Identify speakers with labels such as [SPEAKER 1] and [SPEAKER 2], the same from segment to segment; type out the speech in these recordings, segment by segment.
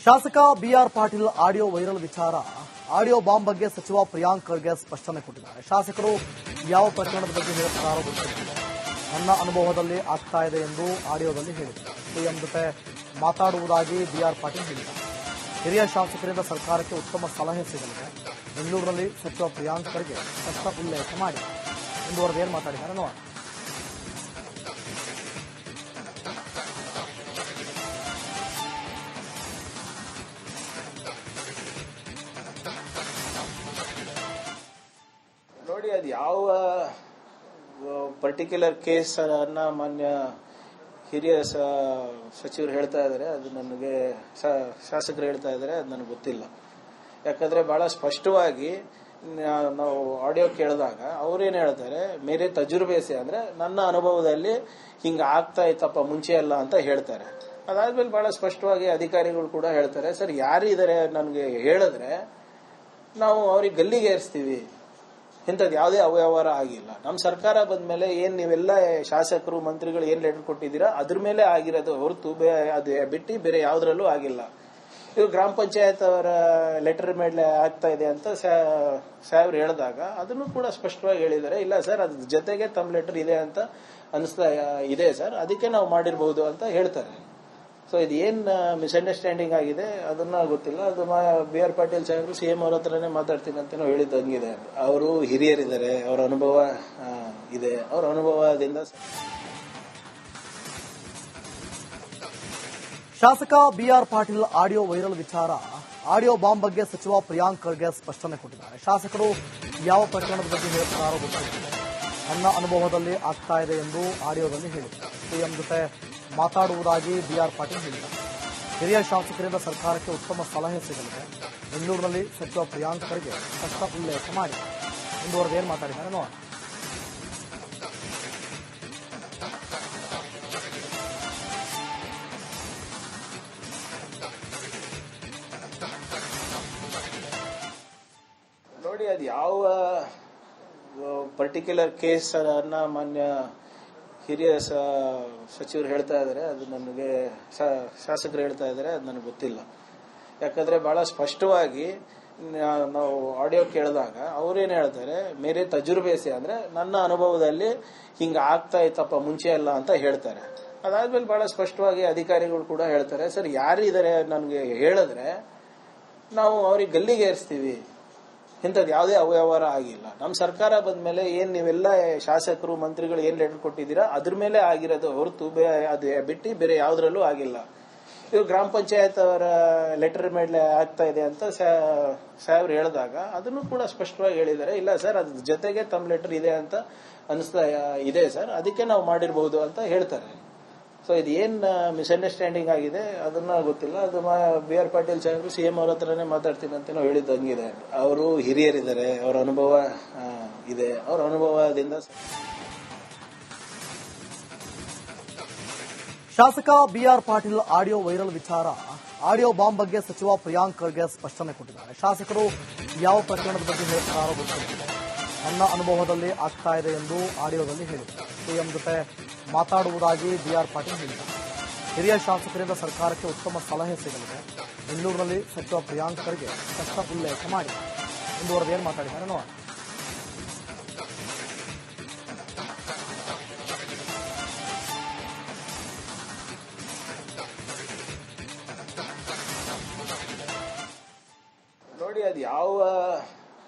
[SPEAKER 1] ಶಾಸಕ B R Patil audio viral ವಿಚಾರ audio bomb ಬಗ್ಗೆ ಸಚಿವ ಪ್ರಿಯಾಂಕ್ ಖರ್ಗೆ ಸ್ಪಷ್ಟನೆ ಕೊಟ್ಟಿದ್ದಾರೆ. ಶಾಸಕರು ಯಾವ ಪ್ರಕರಣದ ಬಗ್ಗೆ ಹೇಳುತ್ತಾರೋ ಗೊತ್ತಿಲ್ಲ, ನನ್ನ ಅನುಭವದಲ್ಲಿ ಆಗ್ತಾ ಇದೆ ಎಂದು ಆಡಿಯೋದಲ್ಲಿ ಹೇಳಿದ್ದಾರೆ. ಸಿಎಂ ಜೊತೆ ಮಾತಾಡುವುದಾಗಿ ಬಿಆರ್ ಪಾಟೀಲ್ ಹೇಳಿದ್ದಾರೆ. ಹಿರಿಯ ಶಾಸಕರಿಂದ ಸರ್ಕಾರಕ್ಕೆ ಉತ್ತಮ ಸಲಹೆ ಸಿಗಲಿದೆ. ಬೆಂಗಳೂರಿನಲ್ಲಿ ಸಚಿವ ಪ್ರಿಯಾಂಕ್ ಖರ್ಗೆ ಸ್ಪಷ್ಟ ಉಲ್ಲೇಖ ಮಾಡಿದ್ದಾರೆ. ಮುಂದುವರೆದು ಏನು ಮಾತಾಡಿದ್ದಾರೆ ನೋಡೋಣ.
[SPEAKER 2] ನೋಡಿ, ಅದು ಯಾವ ಪರ್ಟಿಕ್ಯುಲರ್ ಕೇಸ್ ಅನ್ನ ಮಾನ್ಯ ಹಿರಿಯ ಸಚಿವರು ಹೇಳ್ತಾ ಇದ್ದಾರೆ, ಅದು ನನಗೆ ಶಾಸಕರು ಹೇಳ್ತಾ ಇದ್ದಾರೆ, ಅದು ನನಗೆ ಗೊತ್ತಿಲ್ಲ. ಯಾಕಂದ್ರೆ ಬಹಳ ಸ್ಪಷ್ಟವಾಗಿ ನಾವು ಆಡಿಯೋ ಕೇಳಿದಾಗ ಅವ್ರೇನ್ ಹೇಳ್ತಾರೆ, ಮೇರೆ ತಜುರ್ಬೆ ಸೆ ಅಂದ್ರೆ ನನ್ನ ಅನುಭವದಲ್ಲಿ ಹಿಂಗ ಆಗ್ತಾ ಇತ್ತಪ್ಪ ಮುಂಚೆ ಅಲ್ಲ ಅಂತ ಹೇಳ್ತಾರೆ. ಅದಾದ್ಮೇಲೆ ಬಹಳ ಸ್ಪಷ್ಟವಾಗಿ ಅಧಿಕಾರಿಗಳು ಕೂಡ ಹೇಳ್ತಾರೆ, ಸರ್ ಯಾರಿದ್ದಾರೆ ನನಗೆ ಹೇಳಿದ್ರೆ ನಾವು ಅವ್ರಿಗೆ ಗಲ್ಲಿಗೆ ಏರಿಸ್ತೀವಿ, ಇಂಥದ್ದು ಯಾವುದೇ ಅವ್ಯವಹಾರ ಆಗಿಲ್ಲ. ನಮ್ಮ ಸರ್ಕಾರ ಬಂದ್ಮೇಲೆ ಏನ್ ನೀವೆಲ್ಲ ಶಾಸಕರು ಮಂತ್ರಿಗಳು ಏನ್ ಲೆಟರ್ ಕೊಟ್ಟಿದ್ದೀರಾ ಅದ್ರ ಮೇಲೆ ಆಗಿರೋದು ಹೊರತು ಅದು ಬಿಟ್ಟು ಬೇರೆ ಯಾವ್ದ್ರಲ್ಲೂ ಆಗಿಲ್ಲ. ಇದು ಗ್ರಾಮ ಪಂಚಾಯತ್ ಅವರ ಲೆಟರ್ ಮೇಲೆ ಆಗ್ತಾ ಇದೆ ಅಂತ ಸಾಹೇಬ್ರು ಹೇಳಿದಾಗ ಅದನ್ನು ಕೂಡ ಸ್ಪಷ್ಟವಾಗಿ ಹೇಳಿದ್ದಾರೆ. ಇಲ್ಲ ಸರ್, ಅದ್ರ ಜೊತೆಗೆ ತಮ್ಮ ಲೆಟರ್ ಇದೆ ಅಂತ ಅನಿಸ್ತಾ ಇದೆ ಸರ್, ಅದಕ್ಕೆ ನಾವು ಮಾಡಿರಬಹುದು ಅಂತ ಹೇಳ್ತಾರೆ. ಸೊ ಇದು ಏನ್ ಮಿಸ್ಅಂಡರ್ಸ್ಟ್ಯಾಂಡಿಂಗ್ ಆಗಿದೆ ಅದನ್ನ ಗೊತ್ತಿಲ್ಲ. ಅದು ಬಿ ಆರ್ ಪಾಟೀಲ್ ಸಾಹೇಬ್ರು ಸಿಎಂ ಅವ್ರ ಹತ್ರನೇ ಮಾತಾಡ್ತೀನಿ ಅಂತ ಹೇಳಿದಂಗಿದೆ. ಅವರು ಹಿರಿಯರಿದ್ದಾರೆ, ಅವರ ಅನುಭವ ಇದೆ, ಅವರ ಅನುಭವದಿಂದ.
[SPEAKER 1] ಶಾಸಕ ಬಿಆರ್ ಪಾಟೀಲ್ ಆಡಿಯೋ ವೈರಲ್ ವಿಚಾರ ಆಡಿಯೋ ಬಾಂಬ್ ಬಗ್ಗೆ ಸಚಿವ ಪ್ರಿಯಾಂಕ್ ಖರ್ಗೆ ಸ್ಪಷ್ಟನೆ ಕೊಟ್ಟಿದ್ದಾರೆ. ಶಾಸಕರು ಯಾವ ಪ್ರಕರಣದ ಬಗ್ಗೆ ಹೇಳುತ್ತಾರೋ ಗೊತ್ತಿಲ್ಲ, ನನ್ನ ಅನುಭವದಲ್ಲಿ ಆಗ್ತಾ ಇದೆ ಎಂದು ಆಡಿಯೋದಲ್ಲಿ ಹೇಳಿದ್ದಾರೆ. ಸಿಎಂ ಜೊತೆ ಮಾತಾಡುವುದಾಗಿ ಬಿಆರ್ ಪಾಟೀಲ್ ಹೇಳಿದ್ದಾರೆ. ಹಿರಿಯ ಶಾಸಕರಿಂದ ಸರ್ಕಾರಕ್ಕೆ ಉತ್ತಮ ಸಲಹೆ ಸಿಗಲಿದೆ. ಬೆಂಗಳೂರಿನಲ್ಲಿ ಸಚಿವ ಪ್ರಿಯಾಂಕ್ ಖರ್ಗೆ ಸ್ಪಷ್ಟ ಉಲ್ಲೇಖ ಮಾಡಿದ್ದಾರೆ. ಮುಂದುವರೆದು ಏನು ಮಾತಾಡಿದ್ದಾರೆ ನೋಡೋಣ.
[SPEAKER 2] ನೋಡಿ, ಅದು ಯಾವ ಪರ್ಟಿಕ್ಯುಲರ್ ಕೇಸ್ ಅನ್ನ ಮಾನ್ಯ ಹಿರಿಯ ಸಚಿವರು ಹೇಳ್ತಾ ಇದ್ದಾರೆ, ಅದು ನನಗೆ ಶಾಸಕರು ಹೇಳ್ತಾ ಇದ್ದಾರೆ, ಅದು ನನಗೆ ಗೊತ್ತಿಲ್ಲ. ಯಾಕಂದ್ರೆ ಬಹಳ ಸ್ಪಷ್ಟವಾಗಿ ನಾವು ಆಡಿಯೋ ಕೇಳಿದಾಗ ಅವ್ರೇನ್ ಹೇಳ್ತಾರೆ, ಮೇರೆ ತಜುರ್ಬೆ ಸೆ ಅಂದ್ರೆ ನನ್ನ ಅನುಭವದಲ್ಲಿ ಹಿಂಗ ಆಗ್ತಾ ಇತ್ತಪ್ಪ ಮುಂಚೆ ಅಲ್ಲ ಅಂತ ಹೇಳ್ತಾರೆ. ಅದಾದ್ಮೇಲೆ ಬಹಳ ಸ್ಪಷ್ಟವಾಗಿ ಅಧಿಕಾರಿಗಳು ಕೂಡ ಹೇಳ್ತಾರೆ, ಸರ್ ಯಾರಿದ್ದಾರೆ ನನಗೆ ಹೇಳಿದ್ರೆ ನಾವು ಅವ್ರಿಗೆ ಗಲ್ಲಿಗೆ ಏರಿಸ್ತೀವಿ, ಇಂಥದ್ದು ಯಾವುದೇ ಅವ್ಯವಹಾರ ಆಗಿಲ್ಲ. ನಮ್ಮ ಸರ್ಕಾರ ಬಂದ್ಮೇಲೆ ಏನ್ ನೀವೆಲ್ಲ ಶಾಸಕರು ಮಂತ್ರಿಗಳು ಏನ್ ಲೆಟರ್ ಕೊಟ್ಟಿದ್ದೀರಾ ಅದ್ರ ಮೇಲೆ ಆಗಿರೋದು ಹೊರತು ಅದು ಬಿಟ್ಟು ಬೇರೆ ಯಾವ್ದ್ರಲ್ಲೂ ಆಗಿಲ್ಲ. ಇದು ಗ್ರಾಮ ಪಂಚಾಯತ್ ಅವರ ಲೆಟರ್ ಮೇಲೆ ಆಗ್ತಾ ಇದೆ ಅಂತ ಸಾಹೇಬ್ರು ಹೇಳಿದಾಗ ಅದನ್ನು ಕೂಡ ಸ್ಪಷ್ಟವಾಗಿ ಹೇಳಿದ್ದಾರೆ. ಇಲ್ಲ ಸರ್, ಅದ್ರ ಜೊತೆಗೆ ತಮ್ಮ ಲೆಟರ್ ಇದೆ ಅಂತ ಅನಿಸ್ತಾ ಇದೆ ಸರ್, ಅದಕ್ಕೆ ನಾವು ಮಾಡಿರಬಹುದು ಅಂತ ಹೇಳ್ತಾರೆ. ಸೊ ಇದು ಏನ್ ಮಿಸ್ಅಂಡರ್ಸ್ಟ್ಯಾಂಡಿಂಗ್ ಆಗಿದೆ ಅದನ್ನ ಗೊತ್ತಿಲ್ಲ. ಅದು ಬಿ ಆರ್ ಪಾಟೀಲ್ ಸಾಹೇಬ್ರು ಸಿಎಂ ಅವ್ರ ಹತ್ರನೇ ಮಾತಾಡ್ತೀನಿ ಅಂತ ಹೇಳಿದಂಗಿದೆ. ಅವರು ಹಿರಿಯರಿದ್ದಾರೆ, ಅವರ ಅನುಭವ ಇದೆ, ಅವರ ಅನುಭವದಿಂದ.
[SPEAKER 1] ಶಾಸಕ ಬಿಆರ್ ಪಾಟೀಲ್ ಆಡಿಯೋ ವೈರಲ್ ವಿಚಾರ ಆಡಿಯೋ ಬಾಂಬ್ ಬಗ್ಗೆ ಸಚಿವ ಪ್ರಿಯಾಂಕ್ ಖರ್ಗೆ ಸ್ಪಷ್ಟನೆ ಕೊಟ್ಟಿದ್ದಾರೆ. ಶಾಸಕರು ಯಾವ ಪ್ರಕರಣದ ಬಗ್ಗೆ ಹೇಳುತ್ತಾರೋ ಗೊತ್ತಿಲ್ಲ, ನನ್ನ ಅನುಭವದಲ್ಲಿ ಆಗ್ತಾ ಇದೆ ಎಂದು ಆಡಿಯೋದಲ್ಲಿ ಹೇಳಿದ್ದಾರೆ. ಸಿಎಂ ಜೊತೆ ಮಾತಾಡುವುದಾಗಿ ಬಿಆರ್ ಪಾಟೀಲ್ ಹೇಳಿದ್ದಾರೆ. ಹಿರಿಯ ಶಾಸಕರಿಂದ ಸರ್ಕಾರಕ್ಕೆ ಉತ್ತಮ ಸಲಹೆ ಸಿಗಲಿದೆ. ಬೆಂಗಳೂರಿನಲ್ಲಿ ಸಚಿವ ಪ್ರಿಯಾಂಕ್ ಖರ್ಗೆ ಸ್ಪಷ್ಟ ಉಲ್ಲೇಖ ಮಾಡಿದ್ದಾರೆ. ಮುಂದುವರೆದು ಏನು ಮಾತಾಡಿದ್ದಾರೆ ನೋಡೋಣ.
[SPEAKER 2] ನೋಡಿ, ಅದು ಯಾವ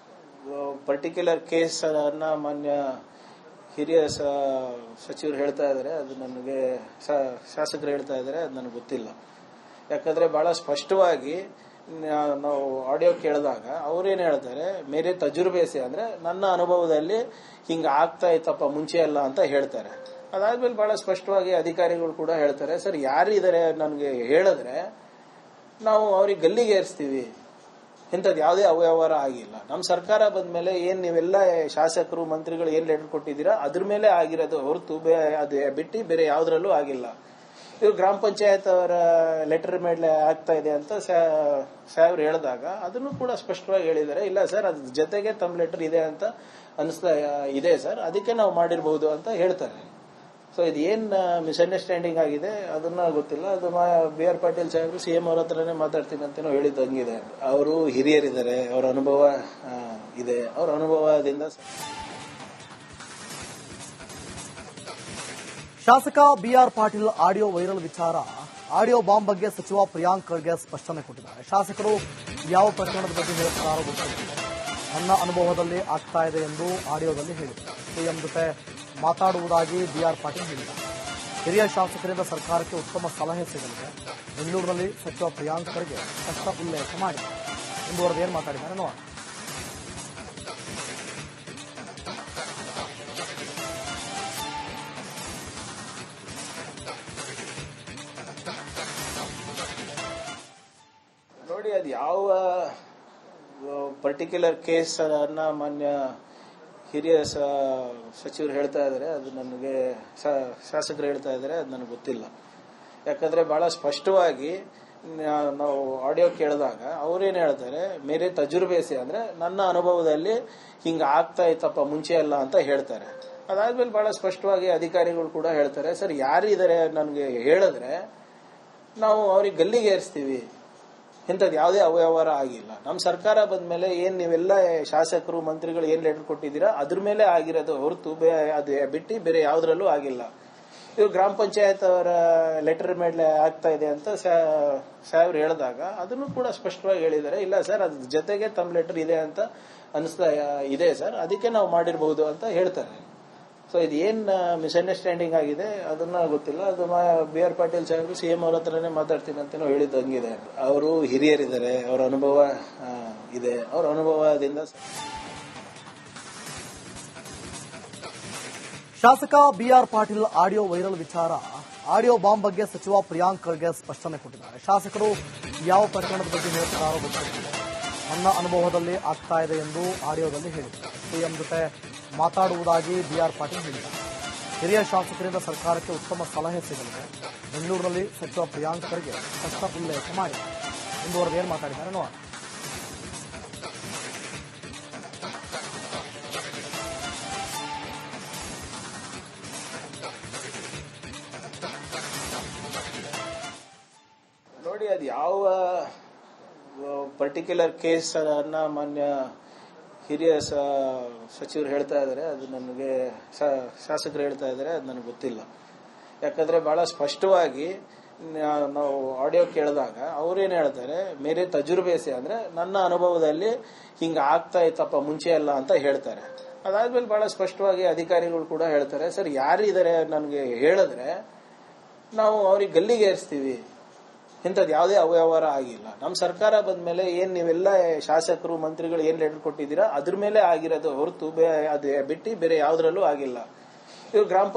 [SPEAKER 2] ಪರ್ಟಿಕ್ಯುಲರ್ ಕೇಸ್ ಅನ್ನ ಮಾನ್ಯ ಹಿರಿಯ ಸಚಿವರು ಹೇಳ್ತಾ ಇದ್ದಾರೆ, ಅದು ನನಗೆ ಶಾಸಕರು ಹೇಳ್ತಾ ಇದ್ದಾರೆ, ಅದು ನನಗೆ ಗೊತ್ತಿಲ್ಲ. ಯಾಕಂದ್ರೆ ಬಹಳ ಸ್ಪಷ್ಟವಾಗಿ ನಾವು ಆಡಿಯೋ ಕೇಳಿದಾಗ ಅವ್ರೇನ್ ಹೇಳ್ತಾರೆ, ಮೇರೆ ತಜುರ್ಬೆ ಸೆ ಅಂದ್ರೆ ನನ್ನ ಅನುಭವದಲ್ಲಿ ಹಿಂಗ ಆಗ್ತಾ ಇತ್ತಪ್ಪ ಮುಂಚೆ ಅಲ್ಲ ಅಂತ ಹೇಳ್ತಾರೆ. ಅದಾದ್ಮೇಲೆ ಬಹಳ ಸ್ಪಷ್ಟವಾಗಿ ಅಧಿಕಾರಿಗಳು ಕೂಡ ಹೇಳ್ತಾರೆ, ಸರ್ ಯಾರಿದ್ದಾರೆ ನನಗೆ ಹೇಳಿದ್ರೆ ನಾವು ಅವ್ರಿಗೆ ಗಲ್ಲಿಗೆ ಏರಿಸ್ತೀವಿ, ಇಂಥದ್ದು ಯಾವುದೇ ಅವ್ಯವಹಾರ ಆಗಿಲ್ಲ. ನಮ್ಮ ಸರ್ಕಾರ ಬಂದ್ಮೇಲೆ ಏನ್ ನೀವೆಲ್ಲ ಶಾಸಕರು ಮಂತ್ರಿಗಳು ಏನ್ ಲೆಟರ್ ಕೊಟ್ಟಿದ್ದೀರಾ ಅದ್ರ ಮೇಲೆ ಆಗಿರೋದು ಹೊರತು ಅದು ಬಿಟ್ಟು ಬೇರೆ ಯಾವ್ದ್ರಲ್ಲೂ ಆಗಿಲ್ಲ. ಇದು ಗ್ರಾಮ ಪಂಚಾಯತ್ ಅವರ ಲೆಟರ್ ಮೇಲೆ ಆಗ್ತಾ ಇದೆ ಅಂತ ಸಾಹೇಬ್ರು ಹೇಳಿದಾಗ ಅದನ್ನು ಕೂಡ ಸ್ಪಷ್ಟವಾಗಿ ಹೇಳಿದ್ದಾರೆ. ಇಲ್ಲ ಸರ್, ಅದ್ರ ಜೊತೆಗೆ ತಮ್ಮ ಲೆಟರ್ ಇದೆ ಅಂತ ಅನಿಸ್ತಾ ಇದೆ ಸರ್, ಅದಕ್ಕೆ ನಾವು ಮಾಡಿರಬಹುದು ಅಂತ ಹೇಳ್ತಾರೆ. ಸೊ ಇದೇನ್ ಮಿಸ್ಅಂಡರ್ಸ್ಟ್ಯಾಂಡಿಂಗ್ ಆಗಿದೆ ಅದನ್ನ ಗೊತ್ತಿಲ್ಲ. ಅದು ಬಿ ಆರ್ ಪಾಟೀಲ್ ಸಾಹೇಬರು ಸಿಎಂ ಅವ್ರ ಹತ್ರನೇ ಮಾತಾಡ್ತೀನಿ ಅಂತೇನೋ ಹೇಳಿದಂಗಿದೆ. ಅವರು ಹಿರಿಯರಿದ್ದಾರೆ, ಅವರ ಅನುಭವ ಇದೆ, ಅವರ ಅನುಭವದಿಂದ.
[SPEAKER 1] ಶಾಸಕ ಬಿಆರ್ ಪಾಟೀಲ್ ಆಡಿಯೋ ವೈರಲ್ ವಿಚಾರ, ಆಡಿಯೋ ಬಾಂಬ್ ಬಗ್ಗೆ ಸಚಿವ ಪ್ರಿಯಾಂಕ್ ಖರ್ಗೆ ಸ್ಪಷ್ಟನೆ ಕೊಟ್ಟಿದ್ದಾರೆ. ಶಾಸಕರು ಯಾವ ಪ್ರಕರಣದ ಬಗ್ಗೆ ಹೇಳ್ತಾರೋ ಗೊತ್ತಿಲ್ಲ, ನನ್ನ ಅನುಭವದಲ್ಲಿ ಆಗ್ತಾ ಇದೆ ಎಂದು ಆಡಿಯೋದಲ್ಲಿ ಹೇಳಿದ್ದಾರೆ. ಸಿಎಂ ಜೊತೆ ಮಾತಾಡುವುದಾಗಿ ಬಿಆರ್ ಪಾಟೀಲ್ ಹೇಳಿದ್ದಾರೆ. ಹಿರಿಯ ಶಾಸಕರಿಂದ ಸರ್ಕಾರಕ್ಕೆ ಉತ್ತಮ ಸಲಹೆ ಸಿಗಲಿದೆ. ಬೆಂಗಳೂರಿನಲ್ಲಿ ಸಚಿವ ಪ್ರಿಯಾಂಕ್ ಖರ್ಗೆ ಸ್ಪಷ್ಟ ಉಲ್ಲೇಖ ಮಾಡಿದ್ದಾರೆ. ಮುಂದುವರೆದು ಏನು ಮಾತಾಡಿದ್ದಾರೆ ನೋಡೋಣ.
[SPEAKER 2] ನೋಡಿ, ಅದು ಯಾವ ಪರ್ಟಿಕ್ಯುಲರ್ ಕೇಸ್ ಅನ್ನ ಮಾನ್ಯ ಹಿರಿಯ ಸಚಿವರು ಹೇಳ್ತಾ ಇದ್ದಾರೆ, ಅದು ನನಗೆ ಶಾಸಕರು ಹೇಳ್ತಾ ಇದ್ದಾರೆ, ಅದು ನನಗೆ ಗೊತ್ತಿಲ್ಲ. ಯಾಕಂದ್ರೆ ಬಹಳ ಸ್ಪಷ್ಟವಾಗಿ ನಾವು ಆಡಿಯೋ ಕೇಳಿದಾಗ ಅವ್ರೇನ್ ಹೇಳ್ತಾರೆ, ಮೇರೆ ತಜುರ್ಬೇಸಿ ಅಂದ್ರೆ ನನ್ನ ಅನುಭವದಲ್ಲಿ ಹಿಂಗ ಆಗ್ತಾ ಇತ್ತಪ್ಪ ಮುಂಚೆ ಅಲ್ಲ ಅಂತ ಹೇಳ್ತಾರೆ. ಅದಾದ್ಮೇಲೆ ಬಹಳ ಸ್ಪಷ್ಟವಾಗಿ ಅಧಿಕಾರಿಗಳು ಕೂಡ ಹೇಳ್ತಾರೆ, ಸರ್ ಯಾರಿದ್ದಾರೆ ನನಗೆ ಹೇಳಿದ್ರೆ ನಾವು ಅವ್ರಿಗೆ ಗಲ್ಲಿಗೆ ಏರಿಸ್ತೀವಿ, ಇಂಥದ್ದು ಯಾವುದೇ ಅವ್ಯವಹಾರ ಆಗಿಲ್ಲ. ನಮ್ಮ ಸರ್ಕಾರ ಬಂದ್ಮೇಲೆ ಏನ್ ನೀವೆಲ್ಲ ಶಾಸಕರು ಮಂತ್ರಿಗಳು ಏನ್ ಲೆಟರ್ ಕೊಟ್ಟಿದ್ದೀರಾ ಅದ್ರ ಮೇಲೆ ಆಗಿರೋದು ಹೊರತು ಅದು ಬಿಟ್ಟು ಬೇರೆ ಯಾವ್ದ್ರಲ್ಲೂ ಆಗಿಲ್ಲ. ಇವ್ರು ಗ್ರಾಮ ಪಂಚಾಯತ್ ಅವರ ಲೆಟರ್ ಮೇಲೆ ಆಗ್ತಾ ಇದೆ ಅಂತ ಸಾಹೇಬ್ರು ಹೇಳಿದಾಗ ಅದನ್ನು ಕೂಡ ಸ್ಪಷ್ಟವಾಗಿ ಹೇಳಿದ್ದಾರೆ. ಇಲ್ಲ ಸರ್, ಅದ್ರ ಜೊತೆಗೆ ತಮ್ಮ ಲೆಟರ್ ಇದೆ ಅಂತ ಅನಿಸ್ತಾ ಇದೆ ಸರ್, ಅದಕ್ಕೆ ನಾವು ಮಾಡಿರಬಹುದು ಅಂತ ಹೇಳ್ತಾರೆ. ಸೊ ಇದೇನ್ ಮಿಸ್ಅಂಡರ್ಸ್ಟ್ಯಾಂಡಿಂಗ್ ಆಗಿದೆ ಅದನ್ನ ಗೊತ್ತಿಲ್ಲ. ಅದು ಬಿ ಆರ್ ಪಾಟೀಲ್ ಸಾಹೇಬರು ಸಿಎಂ ಅವ್ರ ಹತ್ರನೇ ಮಾತಾಡ್ತೀನಿ ಅಂತೇನೋ ಹೇಳಿದಂಗಿದೆ. ಅವರು ಹಿರಿಯರಿದ್ದಾರೆ, ಅವರ ಅನುಭವ ಇದೆ, ಅವರ ಅನುಭವದಿಂದ.
[SPEAKER 1] ಶಾಸಕ ಬಿಆರ್ ಪಾಟೀಲ್ ಆಡಿಯೋ ವೈರಲ್ ವಿಚಾರ, ಆಡಿಯೋ ಬಾಂಬ್ ಬಗ್ಗೆ ಸಚಿವ ಪ್ರಿಯಾಂಕ್ ಖರ್ಗೆ ಸ್ಪಷ್ಟನೆ ಕೊಟ್ಟಿದ್ದಾರೆ. ಶಾಸಕರು ಯಾವ ಪ್ರಕರಣದ ಬಗ್ಗೆ ಹೇಳ್ತಾರೋ ಗೊತ್ತಿಲ್ಲ, ನನ್ನ ಅನುಭವದಲ್ಲಿ ಆಗ್ತಾ ಇದೆ ಎಂದು ಆಡಿಯೋದಲ್ಲಿ ಹೇಳಿದ್ದಾರೆ. ಸಿಎಂ ಜೊತೆ ಮಾತಾಡುವುದಾಗಿ ಬಿಆರ್ ಪಾಟೀಲ್ ಹೇಳಿದ್ದಾರೆ. ಹಿರಿಯ ಶಾಸಕರಿಂದ ಸರ್ಕಾರಕ್ಕೆ ಉತ್ತಮ ಸಲಹೆ ಸಿಗಲಿದೆ. ಬೆಂಗಳೂರಿನಲ್ಲಿ ಸಚಿವ ಪ್ರಿಯಾಂಕ್ ಖರ್ಗೆ ಸ್ಪಷ್ಟ ಉಲ್ಲೇಖ ಮಾಡಿದ್ದಾರೆ. ಮುಂದುವರೆದು ಏನು ಮಾತಾಡಿದ್ದಾರೆ ನೋಡೋಣ.
[SPEAKER 2] ನೋಡಿ, ಅದು ಯಾವ ಪರ್ಟಿಕ್ಯುಲರ್ ಕೇಸ್ ಅನ್ನ ಮಾನ್ಯ ಹಿರಿಯ ಸಚಿವರು ಹೇಳ್ತಾ ಇದ್ದಾರೆ, ಅದು ನನಗೆ ಶಾಸಕರು ಹೇಳ್ತಾ ಇದ್ದಾರೆ, ಅದು ನನಗೆ ಗೊತ್ತಿಲ್ಲ. ಯಾಕಂದ್ರೆ ಬಹಳ ಸ್ಪಷ್ಟವಾಗಿ ನಾವು ಆಡಿಯೋ ಕೇಳಿದಾಗ ಅವ್ರೇನ್ ಹೇಳ್ತಾರೆ, ಮೇರೆ ತಜುರ್ಬೇಸಿ ಅಂದ್ರೆ ನನ್ನ ಅನುಭವದಲ್ಲಿ ಹಿಂಗ ಆಗ್ತಾ ಇತ್ತಪ್ಪ ಮುಂಚೆ ಅಲ್ಲ ಅಂತ ಹೇಳ್ತಾರೆ. ಅದಾದ್ಮೇಲೆ ಬಹಳ ಸ್ಪಷ್ಟವಾಗಿ ಅಧಿಕಾರಿಗಳು ಕೂಡ ಹೇಳ್ತಾರೆ, ಸರ್ ಯಾರಿದ್ದಾರೆ ನನಗೆ ಹೇಳಿದ್ರೆ ನಾವು ಅವ್ರಿಗೆ ಗಲ್ಲಿಗೆ ಏರಿಸ್ತೀವಿ, ಇಂಥದ್ದು ಯಾವುದೇ ಅವ್ಯವಹಾರ ಆಗಿಲ್ಲ. ನಮ್ಮ ಸರ್ಕಾರ ಬಂದ್ಮೇಲೆ ಏನ್ ನೀವೆಲ್ಲ ಶಾಸಕರು ಮಂತ್ರಿಗಳು ಏನ್ ಲೆಟರ್ ಕೊಟ್ಟಿದ್ದೀರಾ ಅದ್ರ ಮೇಲೆ ಆಗಿರೋದು ಹೊರತು ಅದು ಬಿಟ್ಟು ಬೇರೆ ಯಾವ್ದ್ರಲ್ಲೂ ಆಗಿಲ್ಲ. ಇವ್ರು ಗ್ರಾಮ